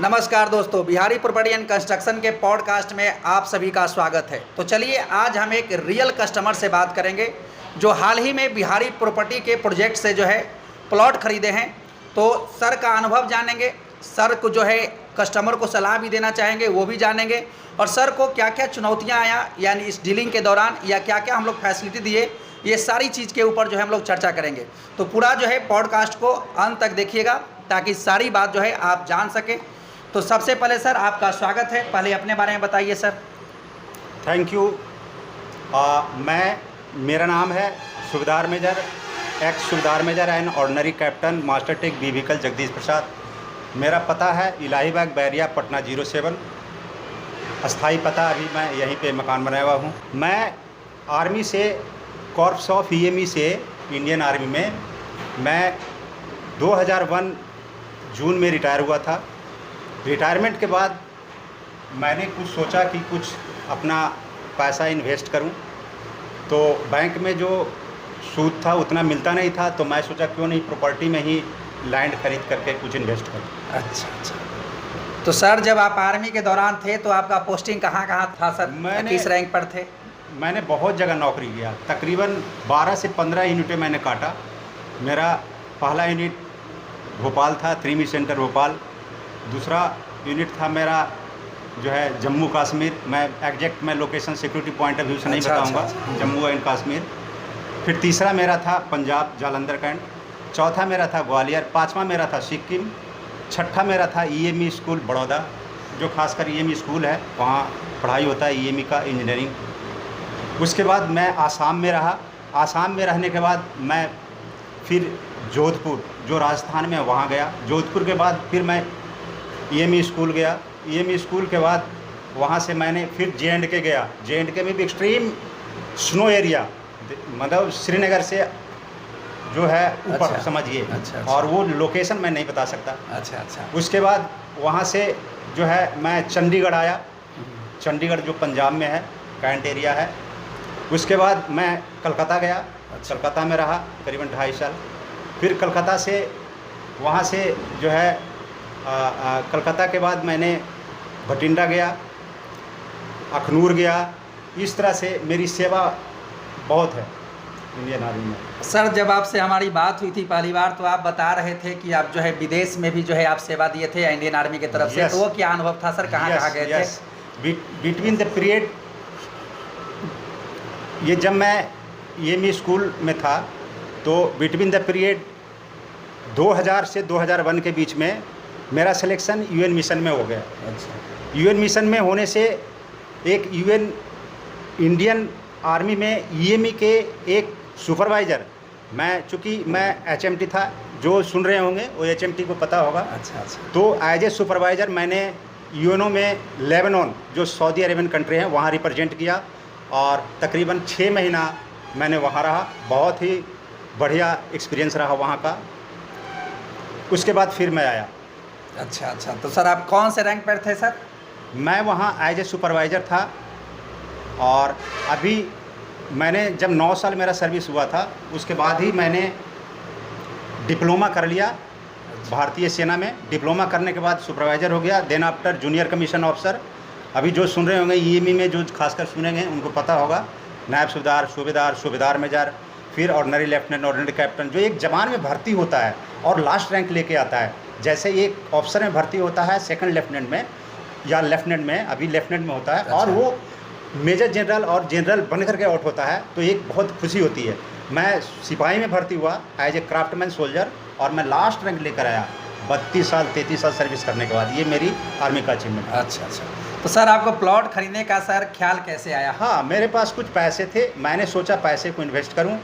नमस्कार दोस्तों, Bihari property and construction के पॉडकास्ट में आप सभी का स्वागत है। तो चलिए आज हम एक रियल कस्टमर से बात करेंगे जो हाल ही में बिहारी प्रॉपर्टी के प्रोजेक्ट से जो है प्लॉट खरीदे हैं। तो सर का अनुभव जानेंगे, सर को जो है कस्टमर को सलाह भी देना चाहेंगे वो भी जानेंगे, और सर को क्या क्या चुनौतियाँ आया यानी इस डीलिंग के दौरान, या क्या क्या हम लोग फैसिलिटी दिए, ये सारी चीज़ के ऊपर जो है हम लोग चर्चा करेंगे। तो पूरा जो है पॉडकास्ट को अंत तक देखिएगा ताकि सारी बात जो है आप जान सकें। तो सबसे पहले सर आपका स्वागत है, पहले अपने बारे में बताइए सर। Thank you. मेरा नाम है Subedar major, ex Subedar major and ordinary captain master tech B vehicle Jagdish Prasad. मेरा पता है इलाहीबाग बैरिया पटना 07। अस्थाई पता अभी मैं यहीं पे मकान बनाया हुआ हूँ। मैं आर्मी से कॉर्प्स ऑफ ईएमई से इंडियन आर्मी में मैं 2001 जून में रिटायर हुआ था। रिटायरमेंट के बाद मैंने कुछ सोचा कि कुछ अपना पैसा इन्वेस्ट करूं, तो बैंक में जो सूद था उतना मिलता नहीं था, तो मैं सोचा क्यों नहीं प्रॉपर्टी में ही लैंड खरीद करके कुछ इन्वेस्ट करूं। अच्छा। तो सर जब आप आर्मी के दौरान थे तो आपका पोस्टिंग कहाँ कहाँ था सर? किस रैंक पर थे? मैंने बहुत जगह नौकरी किया, तकरीबन 12 से 15 यूनिटें मैंने काटा। मेरा पहला यूनिट भोपाल था, 3 सेंटर भोपाल। दूसरा यूनिट था मेरा जो है जम्मू कश्मीर। मैं exact location security point of view से नहीं बताऊंगा। जम्मू एंड कश्मीर। फिर तीसरा मेरा था पंजाब जालंधर कैंट। चौथा मेरा था ग्वालियर। पांचवा मेरा था सिक्किम। छठा मेरा था ईएमई स्कूल बड़ौदा, जो खासकर ईएमई स्कूल है, वहाँ पढ़ाई होता है ईएमई का, इंजीनियरिंग। उसके बाद मैं आसाम में रहा। आसाम में रहने के बाद मैं फिर जोधपुर जो राजस्थान में, वहाँ गया। जोधपुर के बाद फिर मैं ईएमई स्कूल गया। ईएमई स्कूल के बाद वहाँ से मैंने फिर JNK गया। JNK में भी एक्सट्रीम स्नो एरिया, मतलब श्रीनगर से जो है ऊपर, अच्छा, समझिए। अच्छा। और वो लोकेशन मैं नहीं बता सकता। अच्छा। उसके बाद वहाँ से जो है मैं चंडीगढ़ आया। चंडीगढ़ जो पंजाब में है, कैंट एरिया है। उसके बाद मैं कलकत्ता गया। अच्छा। कलकत्ता में रहा करीबन 2.5 साल। फिर कलकत्ता से वहाँ से जो है कलकत्ता के बाद मैंने भटिंडा गया, अखनूर गया। इस तरह से मेरी सेवा बहुत है इंडियन आर्मी में। सर जब आपसे हमारी बात हुई थी पहली बार तो आप बता रहे थे कि आप जो है विदेश में भी जो है आप सेवा दिए थे इंडियन आर्मी की तरफ से। तो वो क्या अनुभव था सर, कहाँ कहाँ गए थे? बिटवीन द पीरियड, ये जब मैं ईएमई स्कूल में था तो बिटवीन द पीरियड 2000 से 2001 के बीच में मेरा सिलेक्शन यूएन मिशन में हो गया। अच्छा। यूएन मिशन में होने से एक यूएन इंडियन आर्मी में ईएमई के एक सुपरवाइज़र, चूँकि मैं HMT था, जो सुन रहे होंगे वो HMT को पता होगा। अच्छा। तो एज ए सुपरवाइज़र मैंने यूएनओ में लेबनान जो सऊदी अरेबियन कंट्री है वहाँ रिप्रेजेंट किया, और तकरीबन 6 महीना मैंने वहाँ रहा। बहुत ही बढ़िया एक्सपीरियंस रहा वहाँ का। उसके बाद फिर मैं आया। अच्छा। तो सर आप कौन से रैंक पर थे सर? मैं वहाँ एज ए सुपरवाइज़र था, और अभी मैंने जब 9 साल मेरा सर्विस हुआ था उसके बाद ही मैंने डिप्लोमा कर लिया भारतीय सेना में। डिप्लोमा करने के बाद सुपरवाइज़र हो गया, then after junior commission officer. अभी जो सुन रहे होंगे ईएमई में, जो खासकर सुनेंगे उनको पता होगा, नायब सूबेदार, सूबेदार मेजर, फिर ऑर्डिनरी लेफ्टिनेंट, ऑर्डिनरी कैप्टन। जो एक जवान में भर्ती होता है और लास्ट रैंक लेके आता है, जैसे एक ऑफिसर में भर्ती होता है सेकंड लेफ्टिनेंट में या लेफ्टिनेंट में, अभी लेफ्टिनेंट में होता है। अच्छा। और वो मेजर जनरल और जनरल बन करके आउट होता है, तो एक बहुत खुशी होती है। मैं सिपाही में भर्ती हुआ एज ए क्राफ्टमैन सोल्जर, और मैं लास्ट रैंक लेकर आया 32 साल 33 साल सर्विस करने के बाद। ये मेरी आर्मी का अचीवमेंट। अच्छा। तो सर आपको प्लॉट खरीदने का सर ख्याल कैसे आया? हाँ, मेरे पास कुछ पैसे थे, मैंने सोचा पैसे को इन्वेस्ट करूँ।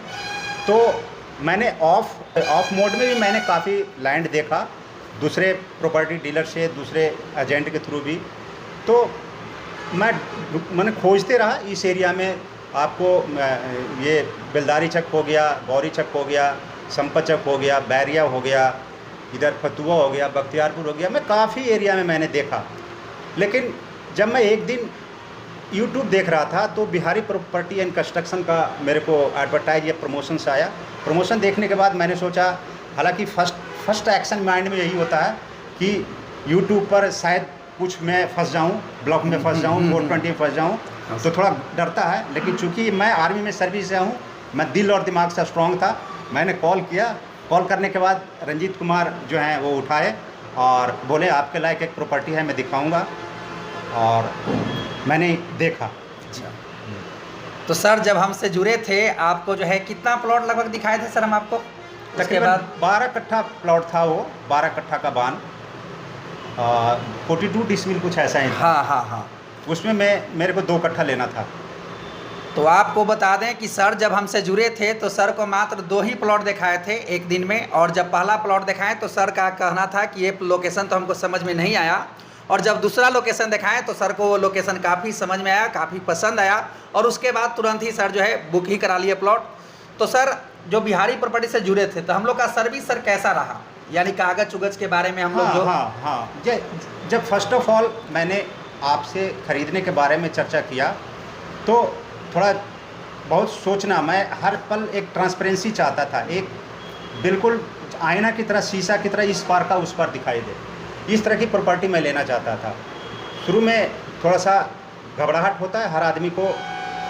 तो मैंने ऑफ मोड में भी मैंने काफ़ी लैंड देखा, दूसरे प्रॉपर्टी डीलर से, दूसरे एजेंट के थ्रू भी। तो मैंने खोजते रहा इस एरिया में। आपको ये बेलदारी चक हो गया, गौरी चक हो गया, संपत चक हो गया, बैरिया हो गया, इधर फतुआ हो गया, बख्तियारपुर हो गया। मैं काफ़ी एरिया में मैंने देखा, लेकिन जब मैं एक दिन यूट्यूब देख रहा था तो बिहारी प्रॉपर्टी एंड कंस्ट्रक्शन का मेरे को एडवर्टाइज या प्रमोशन से आया। प्रमोशन देखने के बाद मैंने सोचा, हालांकि फर्स्ट एक्शन माइंड में यही होता है कि यूट्यूब पर शायद कुछ मैं फंस जाऊँ, ब्लॉक में फंस जाऊँ, 420 में फंस जाऊँ, तो थोड़ा डरता है। लेकिन चूँकि मैं आर्मी में सर्विस से हूँ, मैं दिल और दिमाग से स्ट्रांग था। मैंने कॉल किया, कॉल करने के बाद रंजीत कुमार जो हैं वो उठाए और बोले आपके लायक एक प्रॉपर्टी है, मैं दिखाऊंगा। और मैंने देखा। अच्छा, तो सर जब हमसे जुड़े थे आपको जो है कितना प्लॉट लगभग दिखाए थे सर हम आपको? उसके तकरीबन बाद 12 कट्ठा प्लॉट था वो, 12 कट्ठा का बान, 42 डिसमिल कुछ ऐसा ही था। हाँ हाँ हाँ। उसमें मेरे को 2 कट्ठा लेना था। तो आपको बता दें कि सर जब हमसे जुड़े थे तो सर को मात्र 2 ही प्लॉट दिखाए थे एक दिन में, और जब पहला प्लॉट दिखाएं तो सर का कहना था कि ये लोकेशन तो हमको समझ में नहीं आया, और जब दूसरा लोकेशन दिखाएं तो सर को वो लोकेशन काफ़ी समझ में आया, काफ़ी पसंद आया, और उसके बाद तुरंत ही सर जो है बुक ही करा लिए प्लॉट। तो सर जो बिहारी प्रॉपर्टी से जुड़े थे तो हम लोग का सर्विस सर कैसा रहा, यानी कागज उगज के बारे में हम लोग जो हाँ, जब फर्स्ट ऑफ ऑल मैंने आपसे ख़रीदने के बारे में चर्चा किया तो थोड़ा बहुत सोचना, मैं हर पल एक ट्रांसपेरेंसी चाहता था, एक बिल्कुल आईना की तरह, शीशा की तरह इस पार का उस पार दिखाई दे, इस तरह की प्रॉपर्टी मैं लेना चाहता था। शुरू में थोड़ा सा घबराहट होता है हर आदमी को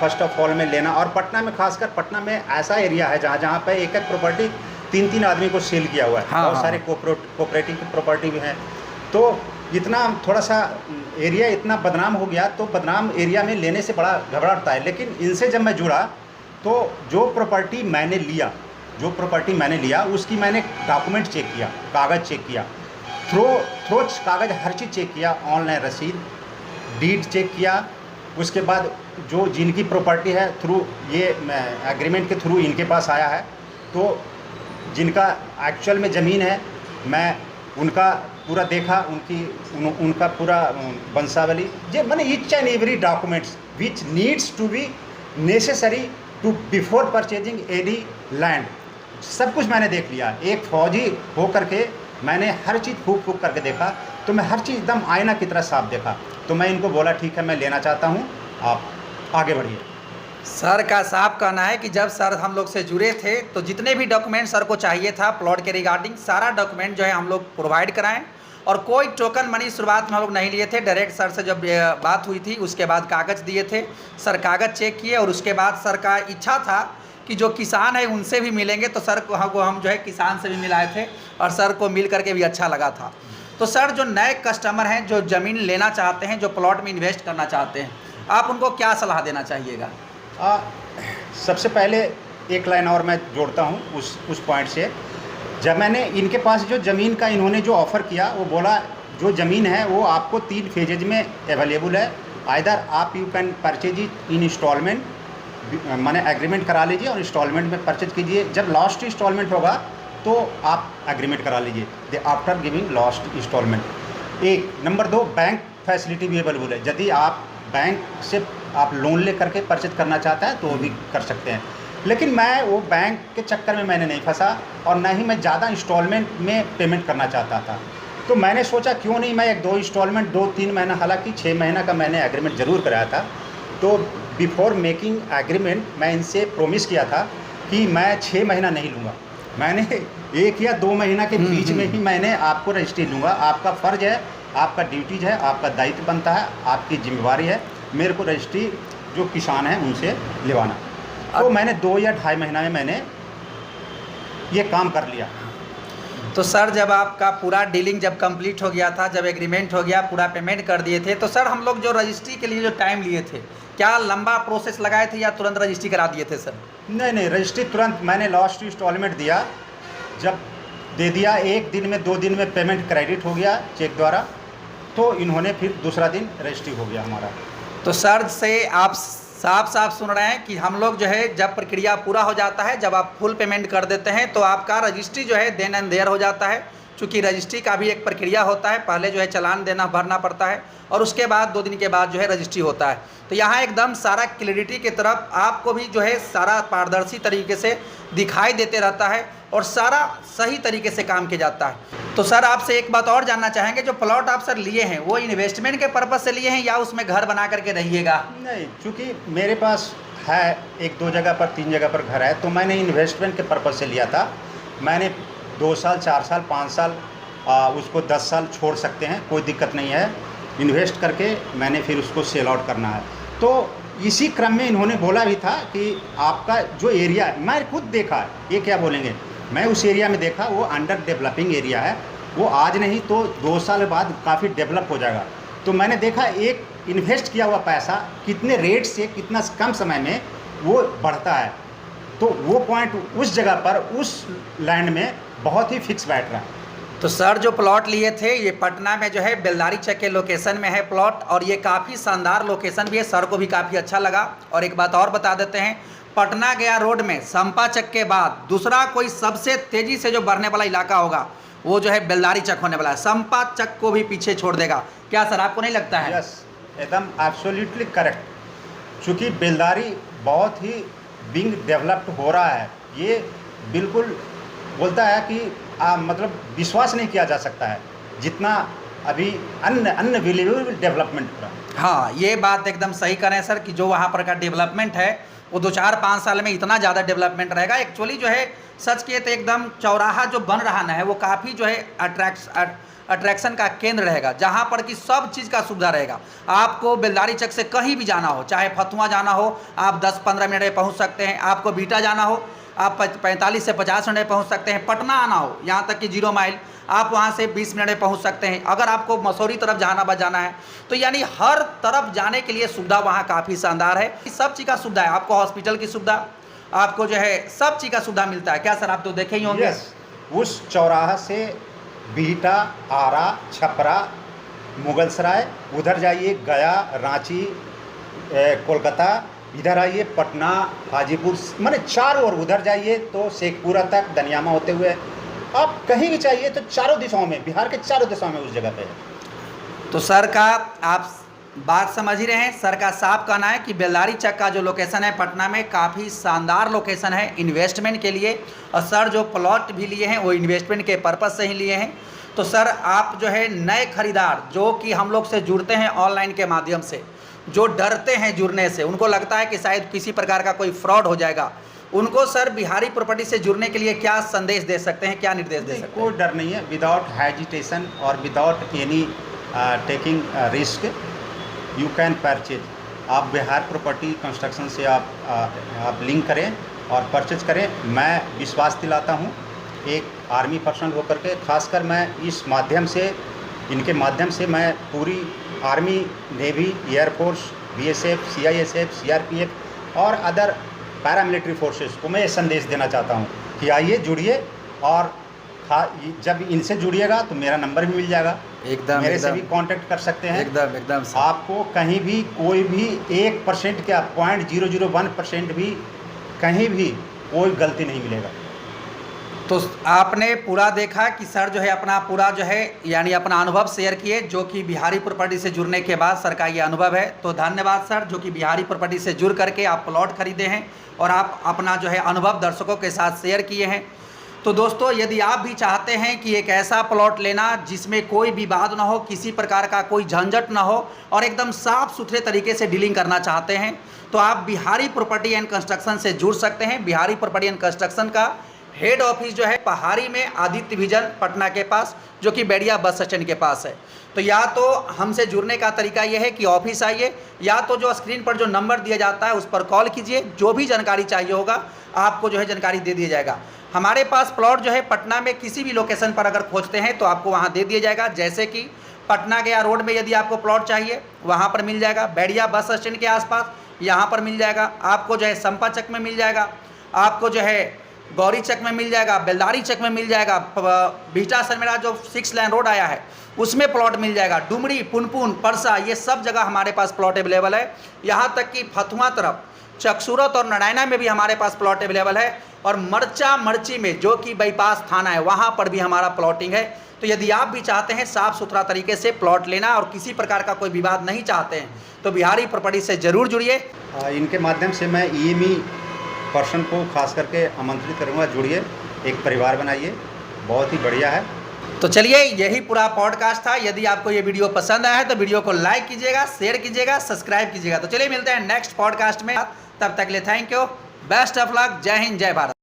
फर्स्ट ऑफ ऑल में लेना, और पटना में, खासकर पटना में ऐसा एरिया है जहाँ पे एक प्रॉपर्टी 3 आदमी को सेल किया हुआ है। हाँ, बहुत सारे कोऑपरेटिव की प्रॉपर्टी भी हैं। तो इतना थोड़ा सा एरिया इतना बदनाम हो गया, तो बदनाम एरिया में लेने से बड़ा घबराहट है। लेकिन इनसे जब मैं जुड़ा तो जो प्रॉपर्टी मैंने लिया उसकी मैंने डॉक्यूमेंट चेक किया, कागज़ चेक किया, थ्रो कागज़ हर चीज़ चेक किया, ऑनलाइन रसीद, डीड चेक किया। उसके बाद जो जिनकी प्रॉपर्टी है थ्रू ये एग्रीमेंट के थ्रू इनके पास आया है, तो जिनका एक्चुअल में ज़मीन है मैं उनका पूरा देखा, उनका पूरा वंशावली, जे मैंने each and every documents which needs to be necessary to before purchasing any land, सब कुछ मैंने देख लिया। एक फौजी हो करके मैंने हर चीज़ फूक करके देखा, तो मैं हर चीज़ एकदम आईना की तरह साफ देखा। तो मैं इनको बोला ठीक है मैं लेना चाहता हूँ, आप आगे बढ़िए। सर का साफ कहना है कि जब सर हम लोग से जुड़े थे तो जितने भी डॉक्यूमेंट सर को चाहिए था प्लॉट के रिगार्डिंग, सारा डॉक्यूमेंट जो है हम लोग प्रोवाइड कराएं, और कोई टोकन मनी शुरुआत में हम लोग नहीं लिए थे। डायरेक्ट सर से जब बात हुई थी उसके बाद कागज़ दिए थे, सर कागज़ चेक किए, और उसके बाद सर का इच्छा था कि जो किसान है उनसे भी मिलेंगे, तो सर को हम जो है किसान से भी मिलाए थे, और सर को मिल करके भी अच्छा लगा था। तो सर जो नए कस्टमर हैं जो ज़मीन लेना चाहते हैं, जो प्लॉट में इन्वेस्ट करना चाहते हैं, आप उनको क्या सलाह देना चाहिएगा? सबसे पहले एक लाइन और मैं जोड़ता हूँ उस पॉइंट से। जब मैंने इनके पास जो ज़मीन का इन्होंने जो ऑफ़र किया, वो बोला जो ज़मीन है वो आपको 3 फेजेज में अवेलेबल है। आइदर आप you can purchase it in installment, माने एग्रीमेंट करा लीजिए और इंस्टॉलमेंट में परचेज कीजिए। जब लास्ट इंस्टॉलमेंट होगा तो आप एग्रीमेंट करा लीजिए आफ्टर गिविंग लास्ट इंस्टॉलमेंट। एक नंबर 2, बैंक फैसिलिटी भी अवेलेबल है। यदि आप बैंक से आप लोन ले करके परचेज करना चाहते हैं तो वो भी कर सकते हैं। लेकिन मैं वो बैंक के चक्कर में मैंने नहीं फंसा, और ना ही मैं ज़्यादा इंस्टॉलमेंट में पेमेंट करना चाहता था। तो मैंने सोचा क्यों नहीं मैं 1-2 इंस्टॉलमेंट, 2-3 महीना, हालांकि 6 महीना का मैंने एग्रीमेंट ज़रूर कराया था। तो बिफोर मेकिंग एग्रीमेंट मैं इनसे प्रोमिस किया था कि मैं 6 महीना नहीं लूँगा, मैंने 1 या 2 महीना के बीच में ही मैंने आपको रजिस्ट्री लूँगा। आपका फ़र्ज़ है, आपका ड्यूटीज है, आपका दायित्व बनता है, आपकी जिम्मेवारी है मेरे को रजिस्ट्री जो किसान हैं उनसे लिवाना। तो मैंने 2 या 2.5 महीना में मैंने ये काम कर लिया। तो सर जब आपका पूरा डीलिंग जब कंप्लीट हो गया था, जब एग्रीमेंट हो गया, पूरा पेमेंट कर दिए थे, तो सर हम लोग जो रजिस्ट्री के लिए जो टाइम लिए थे, क्या लंबा प्रोसेस लगाए थे या तुरंत रजिस्ट्री करा दिए थे सर? नहीं, रजिस्ट्री तुरंत मैंने लास्ट इंस्टॉलमेंट दिया, जब दे दिया 1 दिन में 2 दिन में पेमेंट क्रेडिट हो गया चेक द्वारा, तो इन्होंने फिर दूसरा दिन रजिस्ट्री हो गया हमारा। तो सर से आप साफ सुन रहे हैं कि हम लोग जो है जब प्रक्रिया पूरा हो जाता है, जब आप फुल पेमेंट कर देते हैं तो आपका रजिस्ट्री जो है देन एंड देयर हो जाता है। चूँकि रजिस्ट्री का भी एक प्रक्रिया होता है, पहले जो है चालान भरना पड़ता है, और उसके बाद 2 दिन के बाद जो है रजिस्ट्री होता है। तो यहाँ एकदम सारा क्लैरिटी की तरफ आपको भी जो है सारा पारदर्शी तरीके से दिखाई देते रहता है, और सारा सही तरीके से काम किया जाता है। तो सर आपसे एक बात और जानना चाहेंगे, जो प्लॉट आप सर लिए हैं वो इन्वेस्टमेंट के पर्पज़ से लिए हैं या उसमें घर बना करके रहिएगा? नहीं, चूँकि मेरे पास है 1-2 जगह पर, 3 जगह पर घर है, तो मैंने इन्वेस्टमेंट के पर्पज़ से लिया था। मैंने 2 साल, 4 साल, 5 साल उसको 10 साल छोड़ सकते हैं, कोई दिक्कत नहीं है। इन्वेस्ट करके मैंने फिर उसको सेल आउट करना है। तो इसी क्रम में इन्होंने बोला भी था कि आपका जो एरिया है, मैं खुद देखा, ये क्या बोलेंगे, मैं उस एरिया में देखा वो अंडर डेवलपिंग एरिया है, वो आज नहीं तो 2 साल बाद काफ़ी डेवलप हो जाएगा। तो मैंने देखा एक इन्वेस्ट किया हुआ पैसा कितने रेट से कितना कम समय में वो बढ़ता है। तो वो पॉइंट उस जगह पर उस लैंड में बहुत ही फिक्स बैठ रहा है। तो सर जो प्लॉट लिए थे ये पटना में जो है बेलदारी चक के लोकेशन में है प्लॉट, और ये काफ़ी शानदार लोकेशन भी है, सर को भी काफ़ी अच्छा लगा। और एक बात और बता देते हैं, पटना गया रोड में संपा चक के बाद दूसरा कोई सबसे तेज़ी से जो बढ़ने वाला इलाका होगा वो जो है बेलदारी चक होने वाला है, संपा चक को भी पीछे छोड़ देगा। क्या सर आपको नहीं लगता है? यस, एकदम एब्सोल्युटली करेक्ट। चूँकि बेलदारी बहुत ही बिंग डेवलप्ड हो रहा है, ये बिल्कुल बोलता है कि मतलब विश्वास नहीं किया जा सकता है जितना अभी अनबिलीवेबल डेवलपमेंट हो रहा है। हाँ, ये बात एकदम सही करें सर कि जो वहाँ पर का डेवलपमेंट है वो 2-4-5 साल में इतना ज़्यादा डेवलपमेंट रहेगा। एक्चुअली जो है सच किए तो एकदम चौराहा जो बन रहा ना है वो काफ़ी जो है अट्रैक्शन का केंद्र रहेगा, जहाँ पर कि सब चीज़ का सुविधा रहेगा। आपको बेलदारी चक से कहीं भी जाना हो, चाहे फतुआ जाना हो आप 10-15 मिनट में पहुँच सकते हैं, आपको बीटा जाना हो आप 45 से 50 मिनट में पहुँच सकते हैं, पटना आना हो यहाँ तक कि 0 माइल आप वहाँ से 20 मिनट में पहुँच सकते हैं। अगर आपको मसूरी तरफ जहानाबाद जाना है तो यानी हर तरफ जाने के लिए सुविधा वहाँ काफ़ी शानदार है। सब चीज़ का सुविधा है, आपको हॉस्पिटल की सुविधा, आपको जो है सब चीज़ का सुविधा मिलता है। क्या सर आप तो देखे ही होंगे? यस, उस चौराहा से बिहटा, आरा, छपरा, मुगलसराय, उधर जाइए गया, रांची, कोलकाता, इधर आइए पटना, हाजीपुर, माने चारों ओर, उधर जाइए तो शेखपुरा तक दनियामा होते हुए आप कहीं भी चाहिए तो चारों दिशाओं में, बिहार के चारों दिशाओं में उस जगह पे है। तो सर का आप बात समझ ही रहे हैं, सर का साफ कहना है कि बेलदारी चक का जो लोकेशन है पटना में काफ़ी शानदार लोकेशन है इन्वेस्टमेंट के लिए, और सर जो प्लॉट भी लिए हैं वो इन्वेस्टमेंट के पर्पज़ से ही लिए हैं। तो सर आप जो है नए खरीदार जो कि हम लोग से जुड़ते हैं ऑनलाइन के माध्यम से, जो डरते हैं जुड़ने से, उनको लगता है कि शायद किसी प्रकार का कोई फ्रॉड हो जाएगा, उनको सर बिहारी प्रॉपर्टी से जुड़ने के लिए क्या संदेश दे सकते हैं, क्या निर्देश दे सकते हैं? कोई डर नहीं है, विदाउट हेजिटेशन और without any taking risk you can purchase. आप बिहार प्रॉपर्टी कंस्ट्रक्शन से आप लिंक करें और परचेज करें। मैं विश्वास दिलाता हूँ एक आर्मी पर्सन होकर के, खासकर मैं इस माध्यम से, इनके माध्यम से मैं पूरी army, navy, air force, BSF, CISF, CRPF और अदर पैरामिलिट्री फोर्सेस को मैं ये संदेश देना चाहता हूँ कि आइए जुड़िए, और जब इनसे जुड़िएगा तो मेरा नंबर भी मिल जाएगा, एकदम मेरे से भी कांटेक्ट कर सकते हैं। एकदम आपको कहीं भी कोई भी 1% क्या 0.001% भी कहीं भी कोई गलती नहीं मिलेगा। तो आपने पूरा देखा कि सर जो है अपना पूरा जो है यानी अपना अनुभव शेयर किए, जो कि बिहारी प्रॉपर्टी से जुड़ने के बाद सर का ये अनुभव है। तो धन्यवाद सर, जो कि बिहारी प्रॉपर्टी से जुड़ करके आप प्लॉट खरीदे हैं और आप अपना जो है अनुभव दर्शकों के साथ शेयर किए हैं। तो दोस्तों यदि आप भी चाहते हैं कि एक ऐसा प्लॉट लेना जिसमें कोई विवाद ना हो, किसी प्रकार का कोई झंझट ना हो और एकदम साफ़ सुथरे तरीके से डीलिंग करना चाहते हैं, तो आप बिहारी प्रॉपर्टी एंड कंस्ट्रक्शन से जुड़ सकते हैं। बिहारी प्रॉपर्टी एंड कंस्ट्रक्शन का हेड ऑफिस जो है पहाड़ी में आदित्य विजन पटना के पास, जो कि बेड़िया बस स्टैंड के पास है। तो या तो हमसे जुड़ने का तरीका यह है कि ऑफिस आइए, या तो जो स्क्रीन पर जो नंबर दिया जाता है उस पर कॉल कीजिए, जो भी जानकारी चाहिए होगा आपको जो है जानकारी दे दिया जाएगा। हमारे पास प्लॉट जो है पटना में किसी भी लोकेशन पर अगर खोजते हैं तो आपको वहाँ दे दिया जाएगा। जैसे कि पटना गया रोड में यदि आपको प्लॉट चाहिए वहाँ पर मिल जाएगा, बेड़िया बस स्टैंड के आसपास यहाँ पर मिल जाएगा, आपको जो है संपा चक में मिल जाएगा, आपको जो है गौरी चक में मिल जाएगा, बेलदारी चक में मिल जाएगा, बिहटा सरमेरा जो 6 लाइन रोड आया है उसमें प्लॉट मिल जाएगा, डुमरी, पुनपुन, परसा, ये सब जगह हमारे पास प्लॉट अवेलेबल है। यहाँ तक कि फतुआ तरफ, चकसूरत और नारायणा में भी हमारे पास प्लॉट अवेलेबल है, और मर्ची में जो कि बाईपास थाना है वहाँ पर भी हमारा प्लॉटिंग है। तो यदि आप भी चाहते हैं साफ़ सुथरा तरीके से प्लॉट लेना और किसी प्रकार का कोई विवाद नहीं चाहते हैं तो बिहारी प्रॉपर्टी से ज़रूर जुड़िए। इनके माध्यम से मैं ईएमई पर्सन को खास करके आमंत्रित करूँगा, जुड़िए, एक परिवार बनाइए, बहुत ही बढ़िया है। तो चलिए यही पूरा पॉडकास्ट था। यदि आपको ये वीडियो पसंद आया है तो वीडियो को लाइक कीजिएगा, शेयर कीजिएगा, सब्सक्राइब कीजिएगा। तो चलिए मिलते हैं नेक्स्ट पॉडकास्ट में, तब तक के लिए thank you, best of luck, जय हिंद, जय भारत।